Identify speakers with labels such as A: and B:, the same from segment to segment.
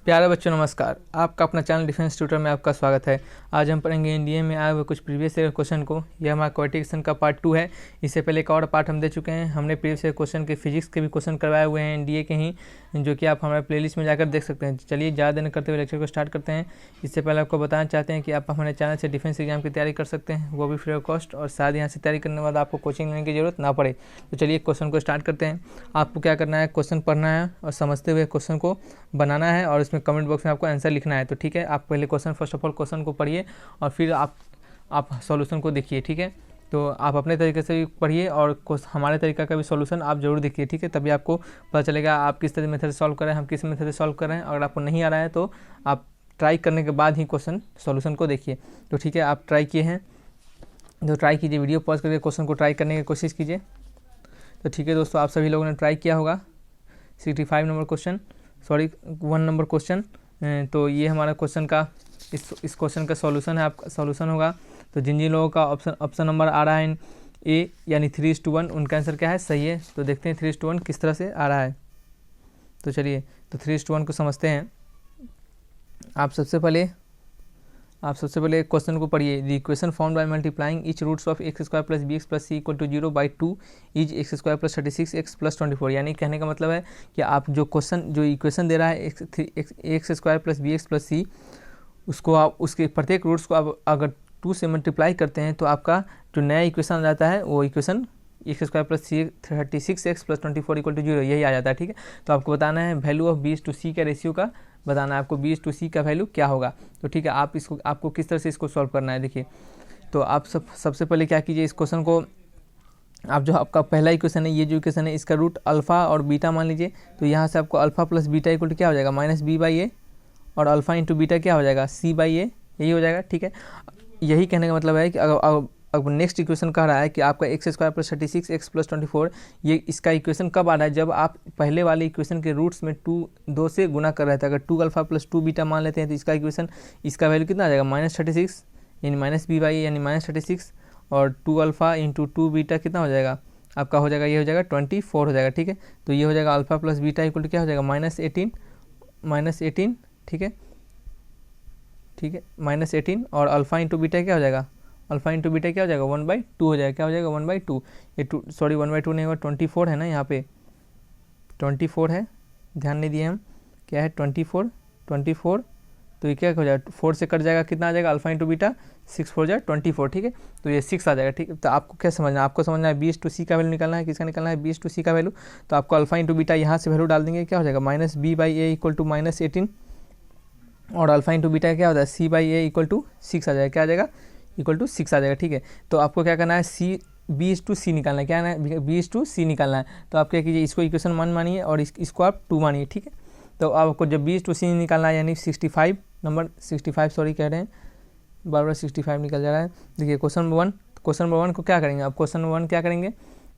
A: प्यारे बच्चों नमस्कार। आपका अपना चैनल डिफेंस ट्यूटर में आपका स्वागत है। आज हम पढ़ेंगे एनडीए में आए हुए कुछ प्रीवियस ईयर क्वेश्चन को। यह हमारा क्वाड्रेटिक का पार्ट 2 है। इससे पहले एक और पार्ट हम दे चुके हैं। हमने प्रीवियस ईयर क्वेश्चन के फिजिक्स के भी क्वेश्चन करवाए हुए हैं एनडीए के ही, जो कि आप हमारे प्लेलिस्ट में जाकर देख सकते हैं। चलिए ज़्यादा देर करते हुए लेक्चर को स्टार्ट करते हैं। इससे पहले आपको बताना चाहते हैं कि आप हमारे चैनल से डिफेंस एग्जाम की तैयारी कर सकते हैं, वो भी फ्री ऑफ कॉस्ट, और साथ यहाँ से तैयारी करने के बाद आपको कोचिंग लेने की जरूरत ना पड़े। तो चलिए क्वेश्चन को स्टार्ट करते हैं। आपको क्या करना है, क्वेश्चन पढ़ना है और समझते हुए क्वेश्चन को बनाना है, और इसमें कमेंट बॉक्स में आपको आंसर लिखना है। तो ठीक है, आप पहले question first of all question को पढ़िए और फिर आप सॉल्यूशन को देखिए। ठीक है, तो आप अपने तरीके से भी पढ़िए और हमारे तरीका का भी सॉल्यूशन आप जरूर देखिए। ठीक है, तभी आपको पता चलेगा आप किस तरह मेथड से सॉल्व कर रहे हैं, हम किस मेथड से सॉल्व कर रहे हैं। अगर आपको नहीं आ रहा है तो आप ट्राई करने के बाद ही क्वेश्चन सॉल्यूशन को देखिए। तो ठीक है, आप ट्राई किए हैं तो ट्राई कीजिए, वीडियो पॉज करके क्वेश्चन को ट्राई करने की कोशिश कीजिए। तो ठीक है दोस्तों, आप सभी लोगों ने ट्राई किया होगा 65 नंबर क्वेश्चन, 1 नंबर क्वेश्चन। तो ये हमारा क्वेश्चन का इस क्वेश्चन का सॉल्यूशन है, आपका सॉल्यूशन होगा। तो जिन जिन लोगों का ऑप्शन नंबर आ रहा है ए यानी 3:1, उनका आंसर क्या है, सही है। तो देखते हैं 3:1 किस तरह से आ रहा है। तो चलिए, तो 3:1 को समझते हैं। आप सबसे पहले क्वेश्चन को पढ़िए। The equation form by multiplying each roots of x² plus bx plus c equal to 0 by 2 is x² plus 36x plus 24। यानी कहने का मतलब है कि आप जो इक्वेशन दे रहा है x² plus bx plus c, उसको आप उसके प्रत्येक रूट्स को आप अगर 2 से मल्टीप्लाई करते हैं तो आपका जो नया इक्वेशन आ जाता है वो equation x² plus 36x plus 24 equal to 0 यही आ जाता है। ठीक है, तो आपको बताना है वैल्यू ऑफ b/c का रेशियो का बताना है आपको, b/c का वैल्यू क्या होगा। तो ठीक है, आपको किस तरह से इसको सॉल्व करना है। देखिए, तो आप सबसे पहले क्या कीजिए, इस क्वेश्चन को आप जो आपका पहला इक्वेशन है, ये जो इक्वेशन है इसका रूट अल्फ़ा और बीटा मान लीजिए। तो यहाँ से आपको alpha plus beta equal to क्या हो जाएगा, -b/a, और अल्फ़ा इंटू बीटा क्या हो जाएगा, c/a, यही हो जाएगा। ठीक है, यही कहने का मतलब है कि अब नेक्स्ट इक्वेशन कह रहा है कि आपका x² प्लस 36x प्लस 24, ये इसका इक्वेशन कब आ रहा है, जब आप पहले वाले इक्वेशन के रूट्स में 2 से गुना कर रहे थे। अगर 2 अल्फ़ा प्लस 2 बीटा मान लेते हैं तो इसका इक्वेशन, इसका वैल्यू कितना आ जाएगा, -36 यानी -b/a यानी -36, और 2 अल्फ़ा इंटू 2 बीटा कितना हो जाएगा आपका, हो जाएगा ये हो जाएगा 24 हो जाएगा। ठीक है, तो ये हो जाएगा alpha plus beta equal to क्या हो जाएगा, -18। ठीक है, -18, और अल्फ़ा इंटू बीटा क्या हो जाएगा, अल्फ़ा इंटू बीटा क्या हो जाएगा, 1/2 हो जाएगा। क्या हो जाएगा, 1/2। ये 1/2 नहीं होगा, 24 है ना, यहाँ पे 24 है, ध्यान नहीं दिए हम, क्या है 24। तो ये क्या हो जाएगा, 4 से कट जाएगा, कितना आ जाएगा, अल्फ़ा इंटू बीटा 6 4 जा 24। ठीक है, तो ये 6 आ जाएगा। ठीक है, तो आपको क्या समझना है, आपको समझना है b/c का वैल्यू निकालना है। किसका निकालना है, b/c का वैल्यू। तो आपको अल्फ़ा इंटू बीटा यहाँ से वैल्यू डाल देंगे, क्या हो जाएगा, -b/a इक्वल टू -18, और अल्फ़ा इंटू बीटा क्या होता है, c/a इक्वल टू 6 आ जाएगा। क्या आ जाएगा, इक्वल टू 6 आ जाएगा। ठीक है, तो आपको क्या करना है, b/c निकालना है। क्या है, b/c निकालना है। तो आप क्या कीजिए, इसको इक्वेशन 1 मानिए और इसको आप 2 मानिए। ठीक है, तो आपको जब b/c निकालना है, यानी 65 कह रहे हैं, बार 65 निकल जा रहा है। देखिए क्वेश्चन नंबर 1 को क्या करेंगे, आप क्वेश्चन नंबर 1 क्या करेंगे,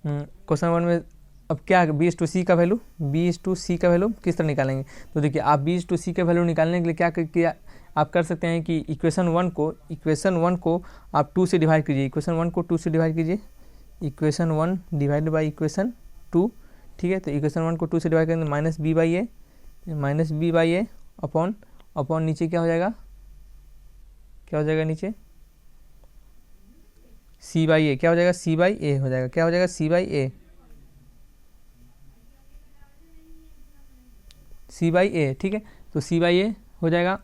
A: क्वेश्चन 1 में अब क्या b/c का वैल्यू किस तरह निकालेंगे। तो देखिए, आप b/c का वैल्यू निकालने के लिए क्या आप कर सकते हैं कि इक्वेशन 1 को आप 2 से डिवाइड कीजिए। इक्वेशन 1 को 2 से डिवाइड कीजिए, इक्वेशन 1 डिवाइड बाई इक्वेशन 2। ठीक है, तो इक्वेशन 1 को 2 से डिवाइड करेंगे, -b/a अपॉन नीचे क्या हो जाएगा, नीचे c/a, क्या हो जाएगा, c/a हो जाएगा। क्या हो जाएगा, c/a ठीक है, तो c/a हो जाएगा।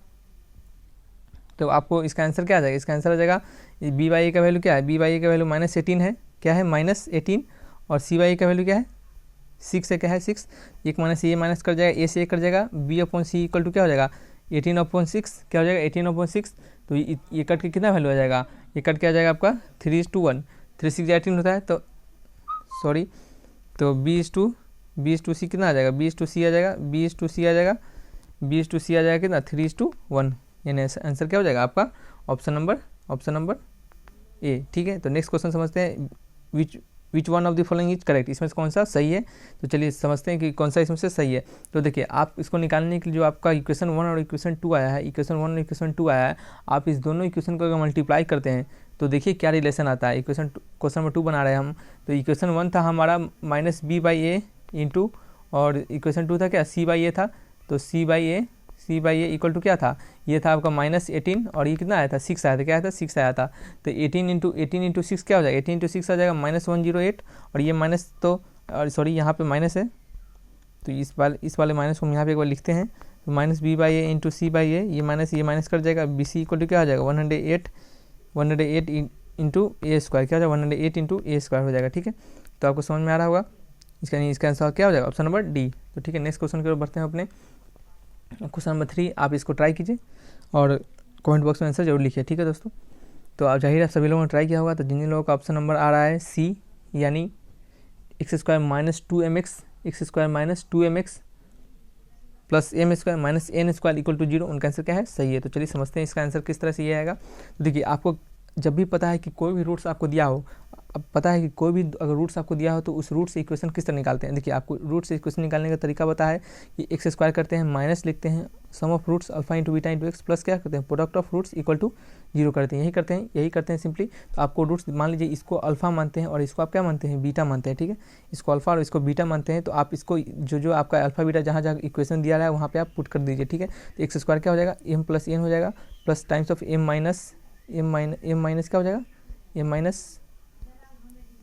A: तो आपको इसका आंसर क्या आ जाएगा, इसका आंसर आ जाएगा b/a का वैल्यू क्या है, b/a का वैल्यू -18 है। क्या है, -18, और c/a का वैल्यू क्या है, 6 है। क्या है, 6। एक माइनस ये माइनस कर जाएगा, a से 1 कर जाएगा, b/c इक्वल टू क्या हो जाएगा, 18/6। क्या हो जाएगा, 18/6। तो ये कट के कितना वैल्यू आ जाएगा, ये कट के आ जाएगा आपका 3:1, 3 6 18 होता है। तो सॉरी, तो b/c कितना आ जाएगा, b/c आ जाएगा, b/c आ जाएगा कितना, 3:1, यानी आंसर क्या हो जाएगा आपका, ऑप्शन नंबर ए। ठीक है, तो नेक्स्ट क्वेश्चन समझते हैं, which one of the following is correct, इसमें से कौन सा सही है। तो चलिए समझते हैं कि कौन सा इसमें से सही है। तो देखिए, आप इसको निकालने के लिए जो आपका इक्वेशन 1 और इक्वेशन 2 आया है, आप इस दोनों इक्वेशन को अगर मल्टीप्लाई करते हैं तो देखिए क्या रिलेशन आता है। क्वेश्चन नंबर 2 बना रहे हैं हम, तो इक्वेशन 1 था हमारा -b/a इंटू, और इक्वेशन 2 था क्या, c/a था। तो c/a C/A इक्वल टू क्या था, ये था आपका -18 और ये कितना आया था, 6 आया था, क्या आया था, 6 आया था। तो 18 × 6 क्या हो जाएगा, 18 × 6 आ जाएगा -108 और ये माइनस तो सॉरी यहाँ पे माइनस है, तो इस वाले माइनस को हम यहाँ पे एक बार लिखते हैं। तो -B/A × C/A, ये माइनस कर जाएगा, BC इक्वल टू क्या हो जाएगा 108 इंटू A स्क्वायर, क्या हो जाएगा 108 इंटू A स्क्वायर हो जाएगा। ठीक है, तो आपको समझ में आ रहा होगा। इसका आंसर क्या हो जाएगा, ऑप्शन नंबर डी। तो ठीक है, नेक्स्ट क्वेश्चन की ओर बढ़ते हैं अपने। क्वेश्चन नंबर 3 आप इसको ट्राई कीजिए और कमेंट बॉक्स में आंसर जरूर लिखिए। ठीक है दोस्तों, तो आप जाहिर है सभी लोगों ने ट्राई किया होगा। तो जिन लोगों का ऑप्शन नंबर आ रहा है सी, यानी x² - 2mx x² - 2mx plus m² - n² equal to 0, उनका आंसर क्या है, सही है। तो चलिए समझते हैं इसका आंसर किस तरह से ये आएगा। तो देखिए, आपको जब भी पता है कि कोई भी रूट्स आपको दिया हो, अब पता है कि कोई भी अगर रूट्स आपको दिया हो तो उस रूट से इक्वेशन किस तरह निकालते हैं। देखिए, आपको रूट से इक्वेशन निकालने का तरीका पता है कि x² करते हैं, माइनस लिखते हैं, sum of roots alpha into beta into x, plus क्या करते हैं, product of roots equal to 0 करते हैं। यही करते हैं सिंपली। तो आपको रूट्स मान लीजिए इसको अल्फा मानते हैं और इसको आप क्या मानते हैं, बीटा मानते हैं। ठीक है, इसको अल्फा और इसको बीटा मानते हैं। तो आप इसको जो आपका अल्फा बीटा जहाँ इक्वेशन दिया रहा है वहाँ पे आप पुट कर दीजिए। ठीक है, तो x² क्या हो जाएगा, m + n हो जाएगा, plus times of m minus क्या हो जाएगा, m माइनस,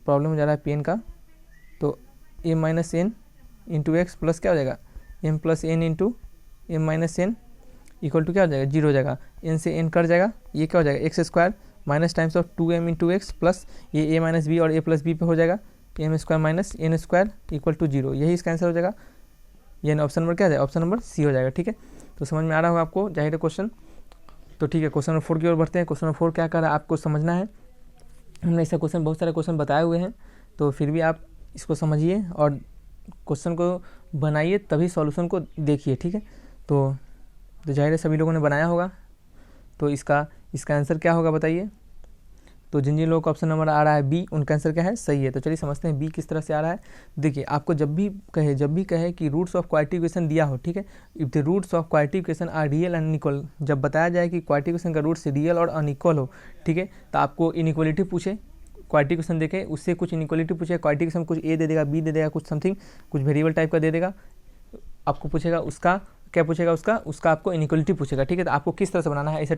A: प्रॉब्लम हो जा रहा है पेन का, तो m - n into x plus क्या हो जाएगा, m + n into m - n equal to क्या हो जाएगा, 0 हो जाएगा, n से n कट जाएगा, ये क्या हो जाएगा x² minus times of 2m into x plus ये a - b और a + b पे हो जाएगा m² - n² इक्वल टू 0। यही इसका आंसर हो जाएगा, यानी ऑप्शन नंबर क्या है, ऑप्शन नंबर सी हो जाएगा। ठीक है, तो समझ में आ रहा होगा आपको जाहिर है क्वेश्चन। तो ठीक है, क्वेश्चन नंबर 4 की ओर बढ़ते हैं। क्वेश्चन नंबर 4 क्या कर रहा है आपको समझना है। हमने ऐसा क्वेश्चन, बहुत सारे क्वेश्चन बताए हुए हैं, तो फिर भी आप इसको समझिए और क्वेश्चन को बनाइए, तभी सॉल्यूशन को देखिए। ठीक है, तो जाहिर है सभी लोगों ने बनाया होगा। तो इसका आंसर क्या होगा बताइए। तो जिन लोगों का ऑप्शन नंबर आ रहा है बी, उनका आंसर क्या है, सही है। तो चलिए समझते हैं बी किस तरह से आ रहा है। देखिए, आपको जब भी कहे कि रूट्स ऑफ क्वाड्रेटिक इक्वेशन दिया हो, ठीक है, if the roots of quadratic equation are real and unequal, जब बताया जाए कि क्वाड्रेटिक इक्वेशन का रूट्स रियल और अनइक्वल हो, ठीक है, तो आपको इनइक्वलिटी पूछे, क्वाड्रेटिक इक्वेशन देखे, उससे कुछ इनइक्वलिटी पूछे, क्वाड्रेटिक इक्वेशन कुछ ए दे देगा, बी दे देगा, कुछ समथिंग कुछ वेरिएबल टाइप का दे देगा, आपको पूछेगा उसका क्या पूछेगा, उसका आपको इनइक्वलिटी पूछेगा। ठीक है, तो आपको किस तरह से बनाना है, ऐसे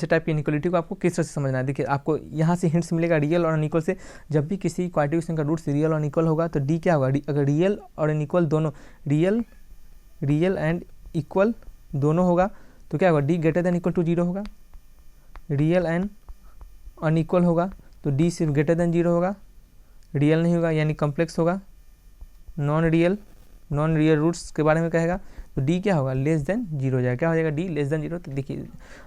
A: टाइप की इनइक्वलिटी को आपको किस तरह से समझना है। देखिए, आपको यहाँ से हिंट्स मिलेगा रियल और अनइक्वल से। जब भी किसी क्वाड्रेटिक इक्वेशन का रूट्स रियल और अनइक्वल होगा तो डी क्या होगा, अगर रियल और अनइक्वल दोनों, रियल एंड इक्वल दोनों होगा तो क्या होगा, D greater than equal to 0 होगा। रियल एंड अनइक्वल होगा तो डी सिर्फ ग्रेटर देन 0 होगा, रियल नहीं होगा यानी कॉम्प्लेक्स होगा, नॉन रियल रूट्स के बारे में कहेगा तो डी क्या होगा, लेस देन 0 हो जाएगा। क्या हो जाएगा, डी लेस देन 0। तो देखिए,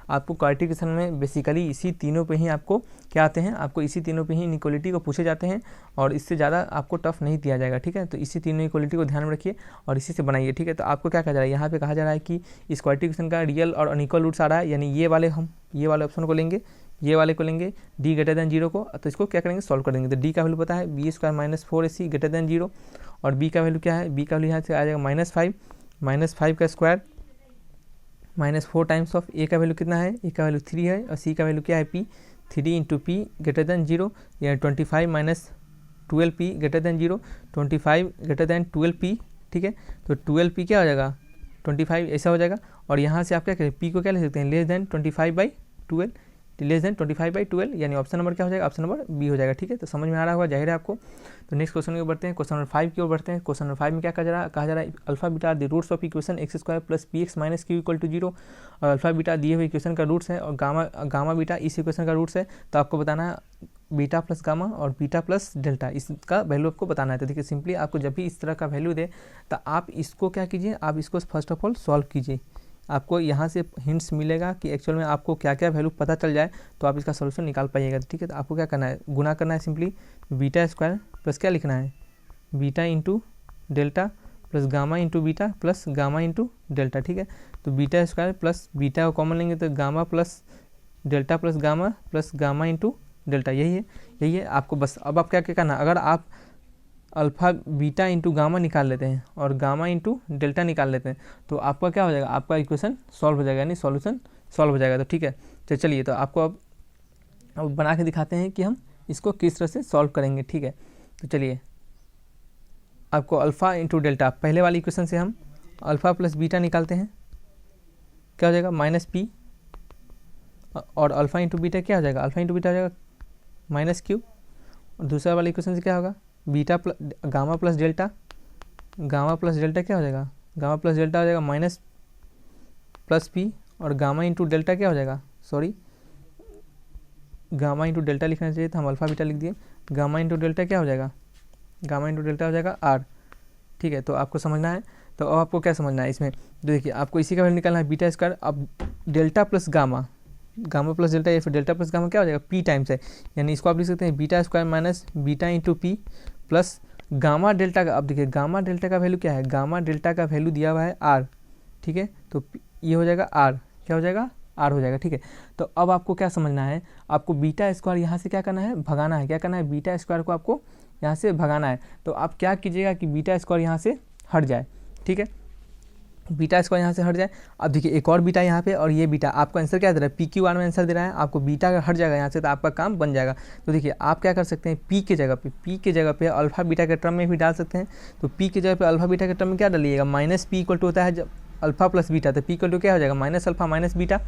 A: आपको क्वाड्रेटिक इक्वेशन में बेसिकली इसी तीनों पे ही आपको क्या आते हैं, आपको इसी तीनों पे ही इनइक्वलिटी को पूछे जाते हैं और इससे ज़्यादा आपको टफ नहीं दिया जाएगा। ठीक है, तो इसी तीनों इक्वलिटी को ध्यान में रखिए और इसी से बनाइए। ठीक है, तो आपको क्या कहा जा रहा है, यहाँ पे कहा जा रहा है कि इस क्वाड्रेटिक इक्वेशन का रियल और अनइक्वल रूट्स आ रहा है, यानी ये वाले ऑप्शन को लेंगे, ये वाले को लेंगे, डी ग्रेटर देन 0 को, तो इसको क्या करेंगे, सॉल्व कर देंगे। तो डी का वैल्यू पता है b² - 4ac ग्रेटर देन 0 और बी का वैल्यू क्या है, बी का वैल्यू यहाँ से आ जाएगा -5 का स्क्वायर -4 टाइम्स ऑफ ए का वैल्यू कितना है, ए का वैल्यू 3 है और सी का वैल्यू क्या है p, 3 into P greater than 0 यानी 25 - 12p greater than 0, 25 greater than 12p। ठीक है, तो 12p क्या हो जाएगा, 25 ऐसा हो जाएगा और यहाँ से आप क्या करें, p को क्या ले सकते हैं, लेस देन 25/12, लेस देन 25/12 यानी ऑप्शन नंबर क्या हो जाएगा, ऑप्शन नंबर बी हो जाएगा। ठीक है, तो समझ में आ रहा होगा जाहिर है आपको। तो नेक्स्ट क्वेश्चन की ओर बढ़ते हैं, क्वेश्चन नंबर 5 की ओर बढ़ते हैं। क्वेश्चन नंबर 5 में क्या कहा जा रहा है, alpha beta the roots of equation x² + px - q equal to 0 और अल्फा बीटा दिए हुए इक्वेशन का रूट्स है और गामा बीटा इस इक्वेशन का रूट्स है। तो आपको बताना है बीटा प्लस गामा और बीटा प्लस डेल्टा, इसका वैल्यू आपको बताना है। तो देखिए, सिंपली आपको जब भी इस तरह का वैल्यू दे तो आप इसको क्या कीजिए, आप इसको फर्स्ट ऑफ ऑल सॉल्व कीजिए। आपको यहाँ से हिंट्स मिलेगा कि एक्चुअल में आपको क्या क्या वैल्यू पता चल जाए तो आप इसका सोल्यूशन निकाल पाइएगा। ठीक है, तो आपको क्या करना है, गुना करना है सिंपली, बीटा स्क्वायर प्लस क्या लिखना है, beta into delta plus gamma into beta plus gamma into delta. ठीक है, तो बीटा स्क्वायर प्लस बीटा को कॉमन लेंगे तो gamma plus delta plus gamma into delta, यही है आपको बस। अब आप क्या करना, अगर आप अल्फा बीटा इंटू गामा निकाल लेते हैं और गामा इंटू डेल्टा निकाल लेते हैं तो आपका क्या हो जाएगा, आपका इक्वेशन सॉल्व हो जाएगा, यानी सॉल्यूशन सॉल्व हो जाएगा। तो ठीक है, तो चलिए, तो आपको अब बना के दिखाते हैं कि हम इसको किस तरह से सॉल्व करेंगे। ठीक है, तो चलिए, आपको अल्फ़ा इंटू डेल्टा, पहले वाली इक्वेशन से हम अल्फ़ा प्लस बीटा निकालते हैं। क्या हो जाएगा माइनस पी, और अल्फा इंटू बीटा क्या हो जाएगा, अल्फा इंटू बीटा हो जाएगा माइनस क्यू। और दूसरा वाला इक्वेशन से क्या होगा, beta plus gamma plus delta, gamma plus delta क्या हो जाएगा, गामा प्लस डेल्टा हो जाएगा माइनस प्लस पी, और गामा इंटू डेल्टा क्या हो जाएगा, सॉरी गामा इंटू डेल्टा लिखना चाहिए था, हम अल्फा बीटा लिख दिए। गामा इंटू डेल्टा क्या हो जाएगा, गामा इंटू डेल्टा हो जाएगा आर। ठीक है, तो आपको समझना है। तो अब आपको क्या समझना है इसमें, तो देखिए आपको इसी का वैल्यू निकालना है बीटा स्क्वायर। अब delta plus gamma, gamma plus delta या फिर डेल्टा प्लस गामा क्या हो जाएगा, पी टाइम्स है, यानी इसको आप लिख सकते हैं beta square minus beta into p plus gamma delta का। अब देखिए गामा डेल्टा का वैल्यू क्या है, गामा डेल्टा का वैल्यू दिया हुआ है आर। ठीक है, तो ये हो जाएगा आर, क्या हो जाएगा आर हो जाएगा। ठीक है, तो अब आपको क्या समझना है, आपको बीटा स्क्वायर यहाँ से क्या करना है, भगाना है। क्या करना है, बीटा स्क्वायर को आपको यहाँ से भगाना है। तो आप क्या कीजिएगा कि बीटा स्क्वायर यहाँ से हट जाए। ठीक है, बीटा स्क्वायर यहाँ से हट जाए। अब देखिए एक और बीटा यहाँ पे और ये बीटा, आपको आंसर क्या दे रहा है, पी क्यू आर में आंसर दे रहा है, आपको बीटा का हट जाएगा यहाँ से, तो आपका काम बन जाएगा। तो देखिए आप क्या कर सकते हैं, पी के जगह पे अल्फा बीटा के टर्म में भी डाल सकते हैं। तो पी की जगह पे अल्फा बीटा के टर्म में क्या डालिएगा, माइनस पी इक्वल टू होता है जब अल्फा प्लस बीटा, तो पी इक्वल टू क्या हो जाएगा, माइनस अल्फा माइनस बीटा।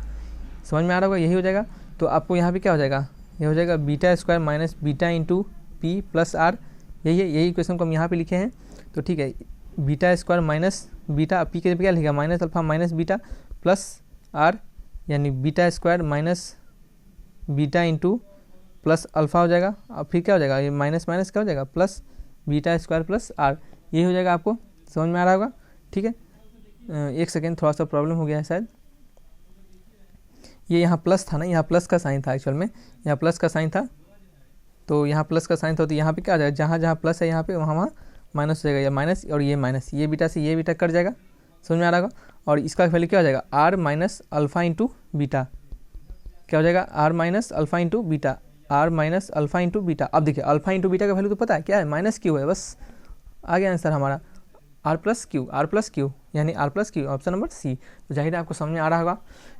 A: समझ में आ रहा होगा, यही हो जाएगा। तो आपको यहाँ पे क्या हो जाएगा, ये हो जाएगा beta square minus beta into p plus r. यही है, यही क्वेश्चन को हम यहाँ पे लिखे हैं। तो ठीक है, beta square minus beta, P के क्या लिखेगा, minus alpha minus beta plus R, यानी beta square minus beta into plus alpha हो जाएगा। अब फिर क्या हो जाएगा, ये माइनस माइनस क्या हो जाएगा, plus beta square plus r. ये हो जाएगा, आपको समझ में आ रहा होगा। ठीक है, एक सेकेंड, थोड़ा सा प्रॉब्लम हो गया है शायद। ये यहाँ प्लस था ना, यहाँ प्लस का साइन था एक्चुअल में, यहाँ प्लस का साइन था, तो यहाँ प्लस का साइन था, तो यहाँ पे क्या आ जाएगा, जहाँ जहाँ प्लस है यहाँ पे वहाँ वहाँ माइनस हो जाएगा, या माइनस और ये माइनस, ये बीटा से ये बीटा कट जाएगा। समझ में आ रहा होगा। और इसका वैल्यू क्या हो जाएगा, r minus alpha into beta, क्या हो जाएगा, r minus alpha into beta, r minus alpha into beta. अब देखिए अल्फा इंटू बीटा का वैल्यू तो पता है क्या है, माइनस क्यू है, बस आ गया आंसर हमारा, आर प्लस क्यू, यानी r plus q, option number C. तो जाहिर है आपको समझ में आ रहा होगा।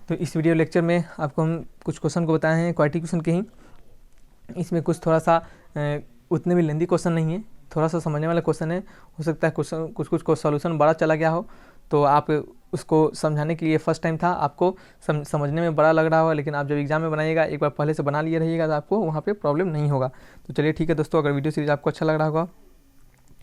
A: तो इस वीडियो लेक्चर में आपको हम कुछ क्वेश्चन को बताए हैं, क्वाड्रेटिक क्वेश्चन के ही। इसमें कुछ थोड़ा सा उतने भी लेंदी क्वेश्चन नहीं है, थोड़ा सा समझने वाला क्वेश्चन है। हो सकता है क्वेश्चन कुछ को सॉल्यूशन बड़ा चला गया हो, तो आप उसको समझाने के लिए फर्स्ट टाइम था, आपको समझने में बड़ा लग रहा होगा, लेकिन आप जब एग्जाम में बनाइएगा एक बार पहले से बना लिए रहिएगा, तो आपको वहाँ पे प्रॉब्लम नहीं होगा। तो चलिए ठीक है दोस्तों, अगर वीडियो सीरीज आपको अच्छा लग रहा होगा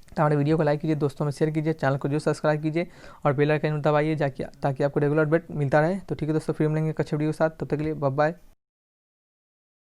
A: तो हमारे वीडियो को लाइक कीजिए, दोस्तों में शेयर कीजिए, चैनल को जो सब्सक्राइब कीजिए और बेल आइकन दबाइए ताकि आपको रेगुलर अपडेट मिलता रहे। तो ठीक है दोस्तों, फिर मिलेंगे एक अच्छे वीडियो के साथ, तब तक के लिए बाय बाय।